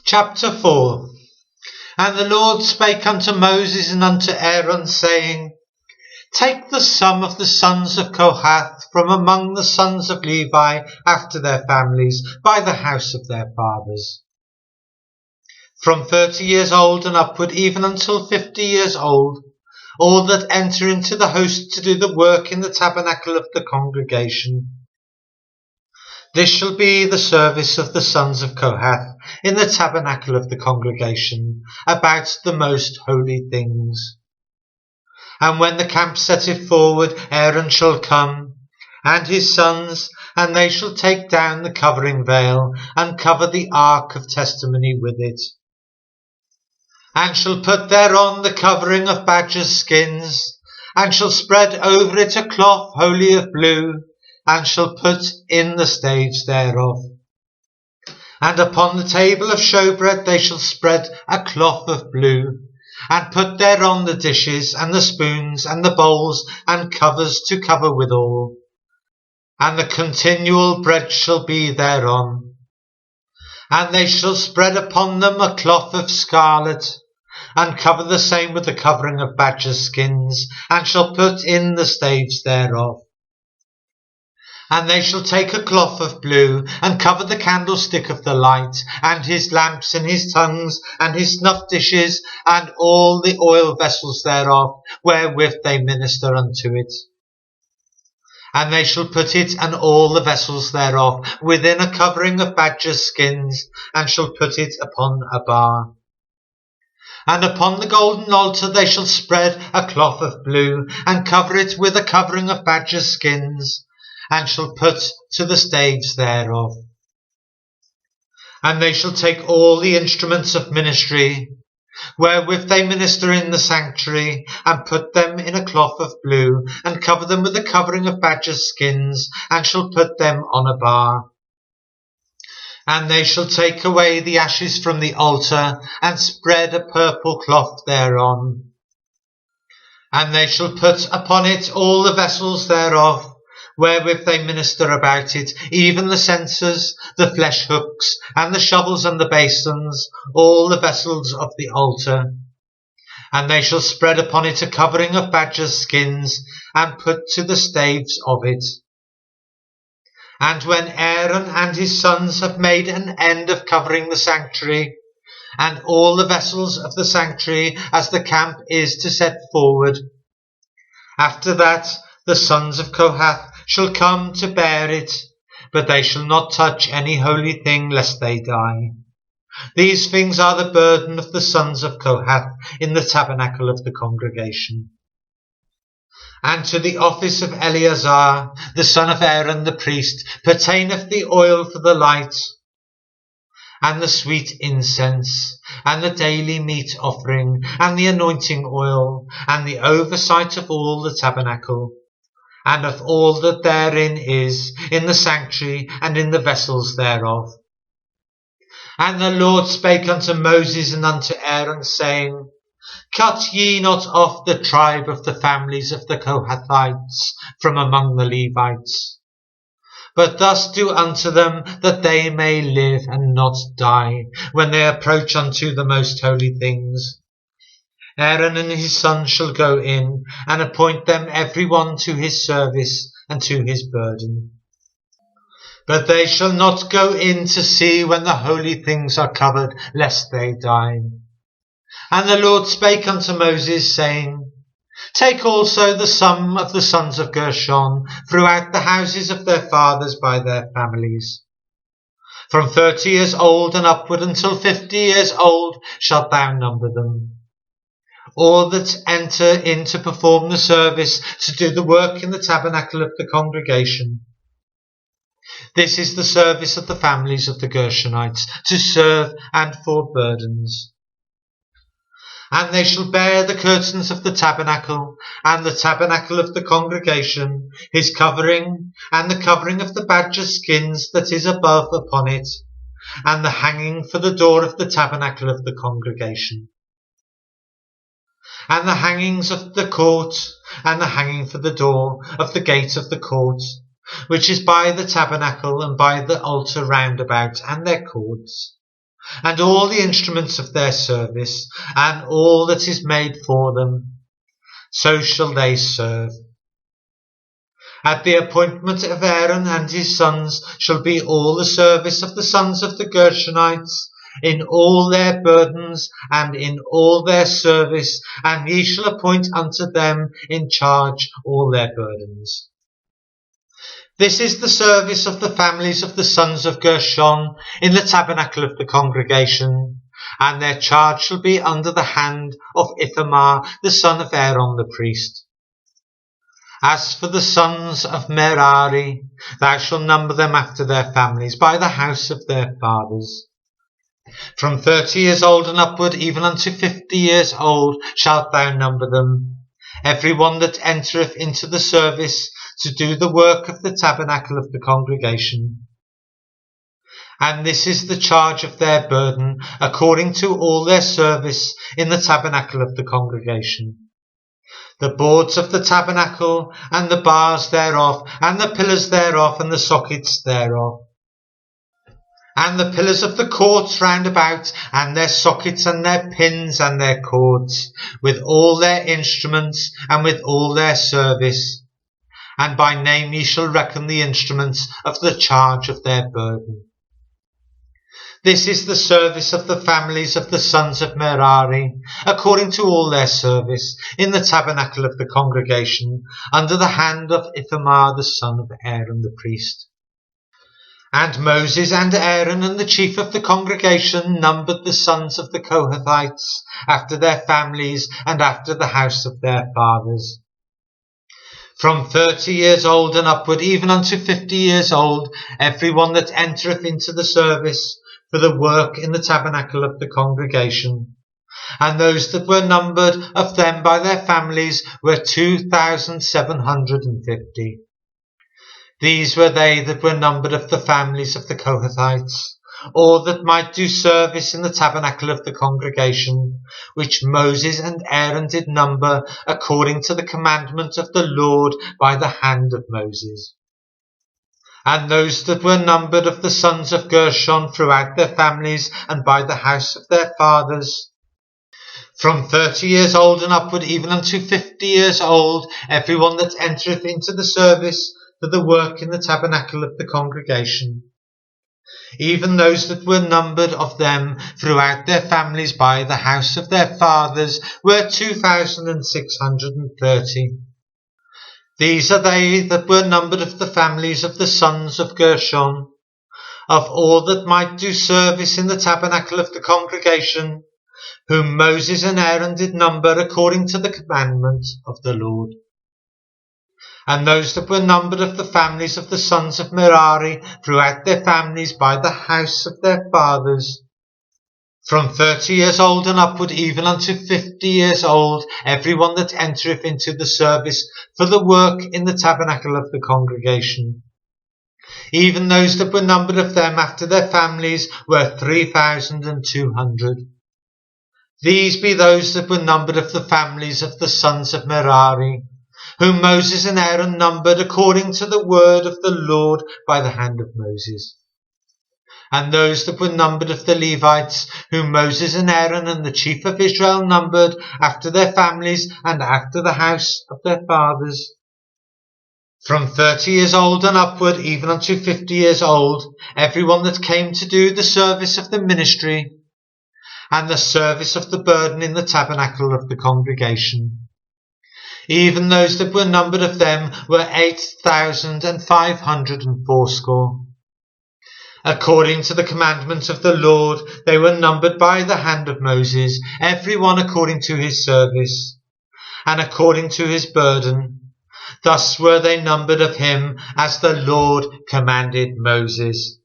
Chapter 4. And the Lord spake unto Moses and unto Aaron, saying, Take the sum of the sons of Kohath from among the sons of Levi after their families, by the house of their fathers. From 30 years old and upward, even until 50 years old, all that enter into the host to do the work in the tabernacle of the congregation. This shall be the service of the sons of Kohath in the tabernacle of the congregation, about the most holy things. And when the camp setteth forward, Aaron shall come, and his sons, and they shall take down the covering veil, and cover the ark of testimony with it, and shall put thereon the covering of badgers' skins, and shall spread over it a cloth wholly of blue, and shall put in the staves thereof. And upon the table of showbread they shall spread a cloth of blue, and put thereon the dishes, and the spoons, and the bowls, and covers to cover withal. And the continual bread shall be thereon. And they shall spread upon them a cloth of scarlet, and cover the same with the covering of badgers' skins, and shall put in the staves thereof. And they shall take a cloth of blue, and cover the candlestick of the light, and his lamps, and his tongues, and his snuff dishes, and all the oil vessels thereof, wherewith they minister unto it. And they shall put it and all the vessels thereof within a covering of badgers' skins, and shall put it upon a bar. And upon the golden altar they shall spread a cloth of blue, and cover it with a covering of badgers' skins, and shall put to the staves thereof. And they shall take all the instruments of ministry, wherewith they minister in the sanctuary, and put them in a cloth of blue, and cover them with a covering of badgers' skins, and shall put them on a bar. And they shall take away the ashes from the altar, and spread a purple cloth thereon. And they shall put upon it all the vessels thereof, wherewith they minister about it, even the censers, the flesh hooks, and the shovels and the basins, all the vessels of the altar. And they shall spread upon it a covering of badgers' skins, and put to the staves of it. And when Aaron and his sons have made an end of covering the sanctuary, and all the vessels of the sanctuary as the camp is to set forward, after that the sons of Kohath shall come to bear it, but they shall not touch any holy thing, lest they die. These things are the burden of the sons of Kohath in the tabernacle of the congregation. And to the office of Eleazar, the son of Aaron the priest, pertaineth the oil for the light, and the sweet incense, and the daily meat offering, and the anointing oil, and the oversight of all the tabernacle, and of all that therein is, in the sanctuary, and in the vessels thereof. And the Lord spake unto Moses and unto Aaron, saying, Cut ye not off the tribe of the families of the Kohathites from among the Levites, but thus do unto them, that they may live and not die, when they approach unto the most holy things. Aaron and his sons shall go in, and appoint them every one to his service and to his burden. But they shall not go in to see when the holy things are covered, lest they die. And the Lord spake unto Moses, saying, Take also the sum of the sons of Gershon throughout the houses of their fathers by their families. From 30 years old and upward until 50 years old shalt thou number them. All that enter in to perform the service, to do the work in the tabernacle of the congregation. This is the service of the families of the Gershonites, to serve and for burdens. And they shall bear the curtains of the tabernacle, and the tabernacle of the congregation, his covering, and the covering of the badgers' skins that is above upon it, and the hanging for the door of the tabernacle of the congregation. And the hangings of the court, and the hanging for the door of the gate of the court, which is by the tabernacle and by the altar round about, and their cords, and all the instruments of their service, and all that is made for them. So shall they serve. At the appointment of Aaron and his sons shall be all the service of the sons of the Gershonites, in all their burdens and in all their service, and ye shall appoint unto them in charge all their burdens. This is the service of the families of the sons of Gershon in the tabernacle of the congregation, and their charge shall be under the hand of Ithamar the son of Aaron the priest. As for the sons of Merari, thou shalt number them after their families by the house of their fathers. From 30 years old and upward, even unto 50 years old, shalt thou number them, every one that entereth into the service to do the work of the tabernacle of the congregation. And this is the charge of their burden, according to all their service in the tabernacle of the congregation. The boards of the tabernacle, and the bars thereof, and the pillars thereof, and the sockets thereof. And the pillars of the courts round about, and their sockets, and their pins, and their cords, with all their instruments, and with all their service. And by name ye shall reckon the instruments of the charge of their burden. This is the service of the families of the sons of Merari, according to all their service, in the tabernacle of the congregation, under the hand of Ithamar the son of Aaron the priest. And Moses and Aaron and the chief of the congregation numbered the sons of the Kohathites, after their families and after the house of their fathers. From 30 years old and upward, even unto 50 years old, every one that entereth into the service, for the work in the tabernacle of the congregation. And those that were numbered of them by their families were 2,750. These were they that were numbered of the families of the Kohathites, all that might do service in the tabernacle of the congregation, which Moses and Aaron did number according to the commandment of the Lord by the hand of Moses. And those that were numbered of the sons of Gershon throughout their families and by the house of their fathers, from 30 years old and upward, even unto 50 years old, every one that entereth into the service for the work in the tabernacle of the congregation. Even those that were numbered of them throughout their families by the house of their fathers were 2,630. These are they that were numbered of the families of the sons of Gershon, of all that might do service in the tabernacle of the congregation, whom Moses and Aaron did number according to the commandment of the Lord. And those that were numbered of the families of the sons of Merari throughout their families by the house of their fathers, from 30 years old and upward, even unto 50 years old, every one that entereth into the service for the work in the tabernacle of the congregation. Even those that were numbered of them after their families were 3,200. These be those that were numbered of the families of the sons of Merari, whom Moses and Aaron numbered according to the word of the Lord by the hand of Moses. And those that were numbered of the Levites, whom Moses and Aaron and the chief of Israel numbered after their families and after the house of their fathers. From 30 years old and upward, even unto 50 years old, every one that came to do the service of the ministry, and the service of the burden in the tabernacle of the congregation. Even those that were numbered of them were 8,580. According to the commandment of the Lord, they were numbered by the hand of Moses, every one according to his service, and according to his burden. Thus were they numbered of him, as the Lord commanded Moses.